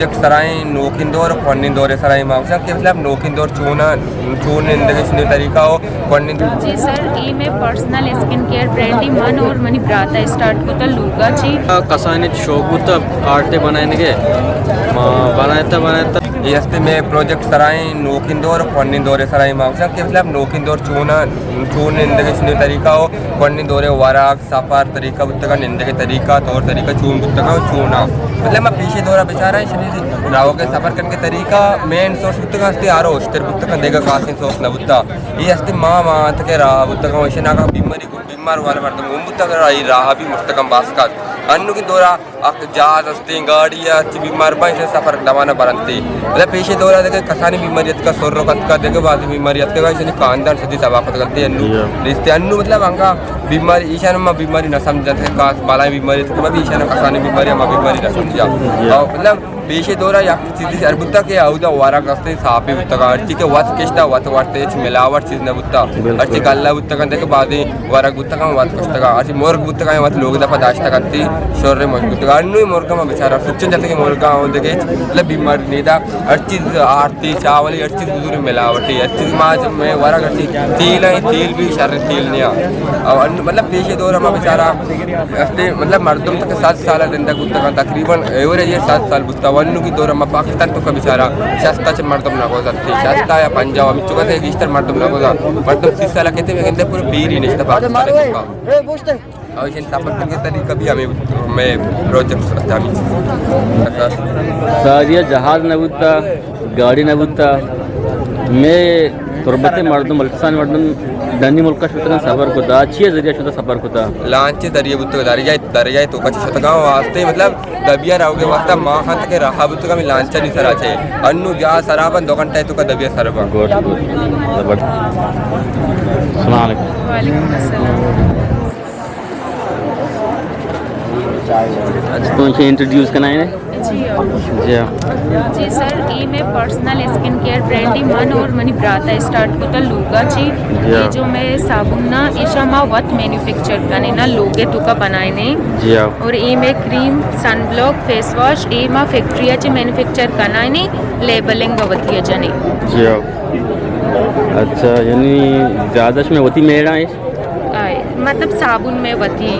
सराय नोकिंदोर कोन्निंदोर सराय मावसा के मतलब नोकिंदोर चून इंदगे तरीका हो कोन्निंदोर जी सर ई में पर्सनल स्किन केयर ब्रांड मन और मनी ब्राता स्टार्ट को लूगा ची कसानी शोगुत आर्टे बनाएंगे बनाता ये हस्ते में प्रोजेक्ट सराय नोकिंदोर कोन्निंदोर सराय मावसा के मतलब नोकिंदोर चून इंदगे तरीका हो कोन्निंदोर वराग सफार तरीका बुत्तका निंदगे तरीका तौर तरीका चून बुत्तका चूना मतलब मैं पीछे दौरा बेचारा है शरीर राव के सफर करने के तरीका मेन सोर्स बुत्तका हस्ते आरो उस्तर बुत्तका देगा कासिन सोर्स न बुत्ता ये हस्ते माँ तके राह बुत्तका वैसे ना का बीमार वाले मर्द मुंह बुत्तका राह भी मुस्तकम बास्कात अन्नु की दौरा जहाज हस्ते गाड़ी या अच्छी बीमार बाई से सफर दवाना बरनती मतलब पीछे दौरा देखे कसानी बीमारियत का सोर्रो का देखे बाजी बीमारियत के वैसे खानदान सदी तबाकत करती अन्नु रिश्ते अन्नु मतलब अंगा बीमारी ईशान में बीमारी न समझते का बालाई बीमारी तो मैं भी ईशान कसानी बीमारी में बीमारी न समझा मतलब पीछे दौरा या चीज़ अरबुत्ता के आउदा वारा कस्ते सापे बुत्ता का अर्ची के वत किस्ता वत वाटते मिलावट चीज़ न बुत्ता अर्ची गल्ला बुत्ता का देखे बादी वारा बुत्ता का वत किस्ता का अर्ची मोर्ग बुत्ता का वत लोग दफा दाश्ता करती शोरे मजबूत का अन्नु मोर्ग में बेचारा सुच्चन जाते के मोर्ग हो देखे मतलब बीमारी नहीं था अर्ची आरती चावल अर्ची दूर मिलावटी अर्ची माज में वारा करती तेल है तेल भी शरीर तेल नहीं और अन्नु मतलब पीछे दौरा में बेचारा हस्ते मतलब मर्दों तक 7 साल दिन तक बुत्ता का तकरीबन एवरेज 7 साल बुत्ता वन्नु की दौरा में पाकिस्तान तो का बेचारा शास्ता से मर्दम ना हो सकती शास्ता या पंजाब में चुका थे इस्तर मर्दम ना हो मर्दम 30 साल कहते हैं कहते पूरे पीर ही नहीं था पाकिस्तान का और इसे सफर करने के तरीका भी हमें मैं प्रोजेक्ट रखता हूं सारिया जहाज न बुत्ता गाड़ी न बुत्ता मैं तुरबते मर्दम मलसान मर्दम दनी मुल्क शुतन सफर को था अच्छी जरिया शुदा सफर को था लांच दरिया बुत्तो दरिया तो कच्छ शतगा वास्ते मतलब दबिया रावगे वास्ता मां हाथ के रहा बुत्तो का लांच नहीं सरा छे अन्नु जा सराबन 2 घंटा तो का दबिया सरबा गुड जबरदस्त अस्सलाम वालेकुम वालेकुम अस्सलाम अच्छा तो इंट्रोड्यूस करना है जी सर ई में पर्सनल स्किन केयर ब्रांड मन और मनी ब्राता स्टार्ट को लूगा ची ये जो मैं साबुन ना ईशा माँ वत मैन्युफैक्चर करने ना लोगे तो का बनाए नहीं और ई में क्रीम सनब्लॉक फेस वॉश ई माँ फैक्ट्री ची मैन्युफैक्चर करना नहीं लेबलिंग वती जने जी अच्छा यानी ज़्यादा में वती मेरा है मतलब साबुन में वती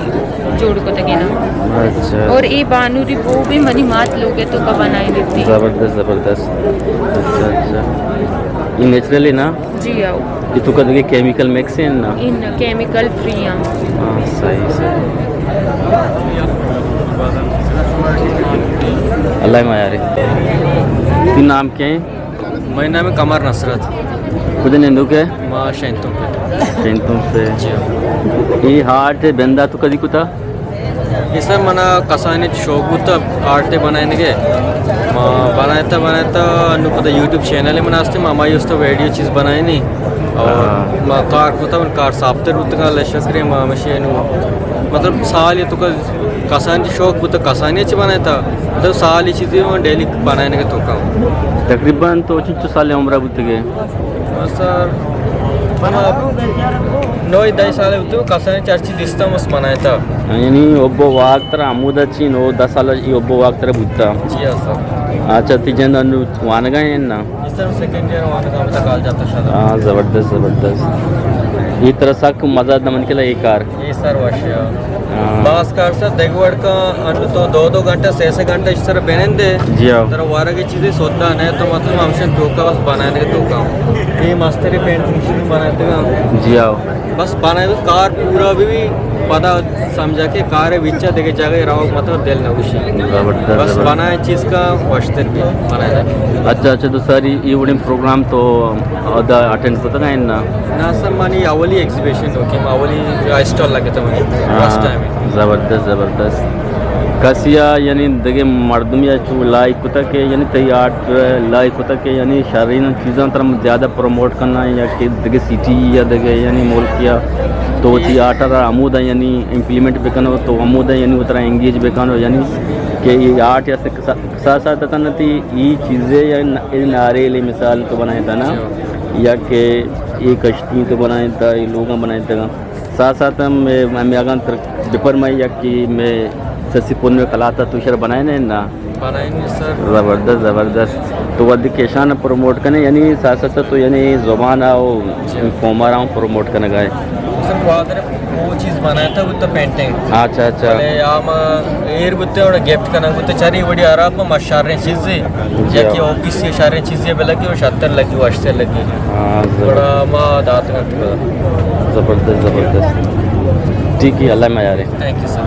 जोड़ को तके ना अच्छा और ये बानूरी वो भी मनी मात लोगे तो का बनाई देती जबरदस्त अच्छा ये नेचुरली ना जी आओ ये तो कदे केमिकल मिक्स है ना इन केमिकल फ्री हैं हाँ सही अल्लाह मायारे तीन नाम क्या है मेरा नाम है कमर नसरत खुद नेंदू के माँ शैंतों पे ये हार्ट बेंदा तो कदी कुता ये सर मना कसानी शोगुत आर्टे बनाएंगे बनाता अन्नु पता यूट्यूब चैनल है मनास्ते मामा यूस्ट वीडियो चीज़ बनाए नहीं और माँ कार होता मन कार साप्तर उतना लश्करे माँ मशीन मतलब साल ये तो का कसानी शौक बुत कसानी ची बनाया था मतलब साल ही चीज़ें डेली बनाने का तो काम तकरीबन तो 25 साल उम्र बुत के सर मना 9-10 साल होते कसानी चर्ची दिस्ता मस्त बनाया था यानी ಒಬ್ಬ ವಾಗ್ತರ ಅಮುದಚ್ಚಿ ನೋ 10 साल ಈ ಒಬ್ಬ ವಾಗ್ತರ ಬುತ್ತ जी हाँ सर अच्छा तिजन अनु वानगा है ना इस तरह सेकंड ईयर वाला काम तक काल जाता शायद हाँ जबरदस्त ये तरह सक मजा दमन के लिए कार ये सर वाशिया बास कार सर देखवड़ का अनु तो 2 घंटा 6 घंटा इस तरह पहने दे जी हाँ तर वारा की चीज़ें सोचता नहीं तो मतलब हमसे टोका बस बनाने के टोका ये मस्तरी पेंटिंग बनाते हैं जी हाँ बस बनाए तो कार पूरा भी पता समझा के कार विच्चा देखे जगह रहो मतलब दिल ना खुशी बस बनाए चीज़ का वस्तर भी बनाया अच्छा तो सर ये प्रोग्राम तो अटेंड होता है ना सर मानी अवली एग्जीबिशन हो कि अवली स्टॉल लगे थे मुझे फर्स्ट टाइम जबरदस्त कसिया यानी दगे मर्दम या लाइक होता के यानी तैयार लाइक होता के यानी शरीर चीज़ों तरह ज़्यादा प्रमोट करना या कि दगे सिटी या दगे यानी मुल्क या तो ती आटा अमूद यानी इम्प्लीमेंट बेकानो तो अमूद यानी उतना एंगेज बेकानो यानी कि ये आर्ट या साथ साथ था ना थी ये चीज़ें या नारेल मिसाल तो बनाया था ना या कि ये कश्ती तो बनाया था ये लोग बनाए थे साथ साथ मैं अगर डिपर में या कि मैं ससी पुन में कलाता तुषार बनाए ना बनाए नहीं सर ज़बरदस्त ज़बरदस्त। तो वह केशान प्रमोट करने यानी साथ साथ तो यानी ज़ुबान आओ फोमार आओ प्रमोट करने गए सर फादर वो चीज़ बनाया था वो तो पेंटिंग अच्छा अच्छा पहले आम एयर बुते और गिफ्ट करना बुते चारी बड़ी आराम में मशारे चीज़ें या कि ऑफिस से सारे चीज़ें भी लगी और 70 लगी और 80 लगी हाँ बड़ा माँ दात करता ज़बरदस्त ज़बरदस्त। ठीक है अल्लाह में आ रहे। Thank you sir